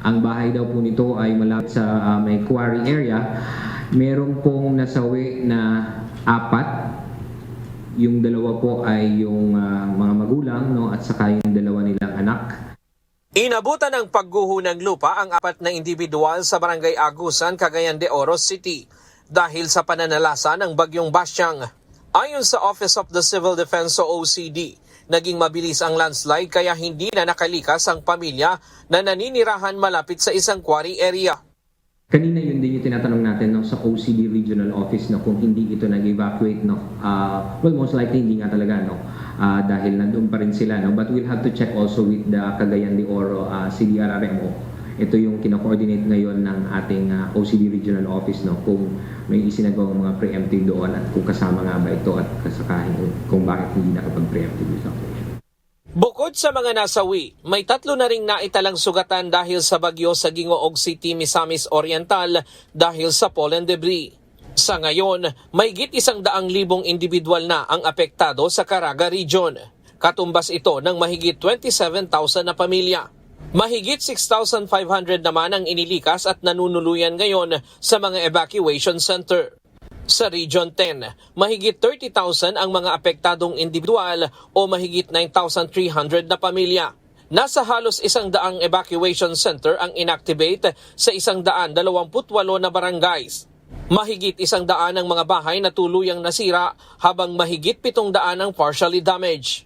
Ang bahay daw po nito ay malapit sa may quarry area. Meron pong nasawi na 4. Yung 2 po ay yung mga magulang, no, at saka yung 2 nilang anak. Inabutan ng pagguho ng lupa ang 4 na individual sa Barangay Agusan, Cagayan de Oro City dahil sa pananalasa ng bagyong Basyang. Ayon sa Office of the Civil Defense o OCD, naging mabilis ang landslide kaya hindi na nakalikas ang pamilya na naninirahan malapit sa isang quarry area. Kanina yun din yung tinatanong natin, no, sa OCD Regional Office, no, kung hindi ito nag-evacuate, no. Well, most likely hindi nga talaga, no, dahil nandun pa rin sila, no. But we'll have to check also with the Cagayan de Oro CDRRMO. Ito yung kino-coordinate ngayon ng ating OCD Regional Office, no, kung may isinagawang mga preemptive doon at kung kasama nga ba ito at kasakahin kung bakit hindi nakapag-preemptive ito. Bukod sa mga nasawi, may 3 na ring naitalang sugatan dahil sa bagyo sa Gingoog City, Misamis Oriental dahil sa pollen debris. Sa ngayon, may higit 100,000 individual na ang apektado sa Caraga Region. Katumbas ito ng mahigit 27,000 na pamilya. Mahigit 6,500 naman ang inilikas at nanunuluyan ngayon sa mga evacuation center. Sa Region 10, mahigit 30,000 ang mga apektadong individual o mahigit 9,300 na pamilya. Nasa halos 100 evacuation center ang inactivate sa 128 na barangays. Mahigit 100 ang mga bahay na tuluyang nasira habang mahigit 700 ang partially damaged.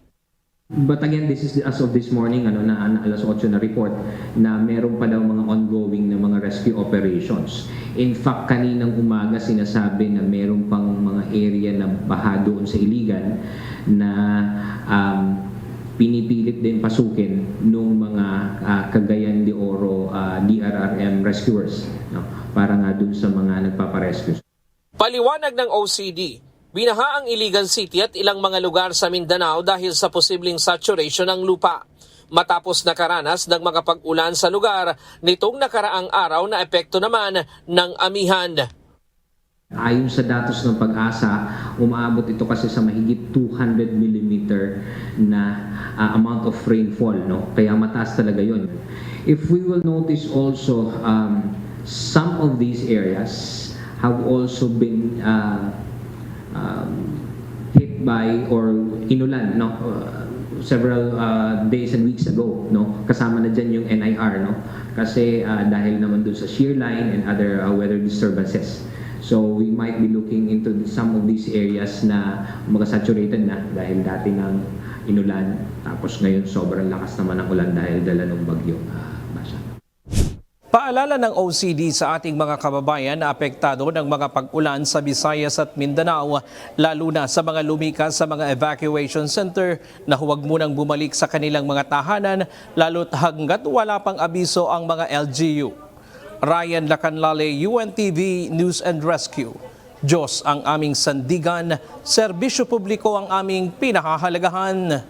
But again, this is as of this morning, na alas 8 na report na meron pa daw mga ongoing na mga rescue operations. In fact, kaninang umaga sinasabi na meron pang mga area na baha doon sa Iligan na pinipilit din pasukin nung mga Cagayan de Oro DRRM rescuers, no, para nga doon sa mga nagpaparescue. Paliwanag ng OCD, binaha ang Iligan City at ilang mga lugar sa Mindanao dahil sa posibleng saturation ng lupa. Matapos nakaranas ng mga pag-ulan sa lugar nitong nakaraang araw na epekto naman ng amihan. Ayon sa datos ng Pag-asa, umaabot ito kasi sa mahigit 200 mm na amount of rainfall, no? Kaya mataas talaga yun. If we will notice also, some of these areas have also been hit by or inulan, no, several days and weeks ago, no, kasama na dyan yung NIR, no, kasi dahil naman dun sa shear line and other weather disturbances. So we might be looking into some of these areas na mga-saturated na dahil dati ng inulan, tapos ngayon sobrang lakas naman ng ulan dahil dala ng bagyong Basyang. Paalala ng OCD sa ating mga kababayan na apektado ng mga pag-ulan sa Visayas at Mindanao, lalo na sa mga lumikas sa mga evacuation center na huwag munang bumalik sa kanilang mga tahanan lalo't hanggat wala pang abiso ang mga LGU. Ryan Lacanlale, UNTV News and Rescue. Diyos ang aming sandigan, serbisyo publiko ang aming pinahahalagahan.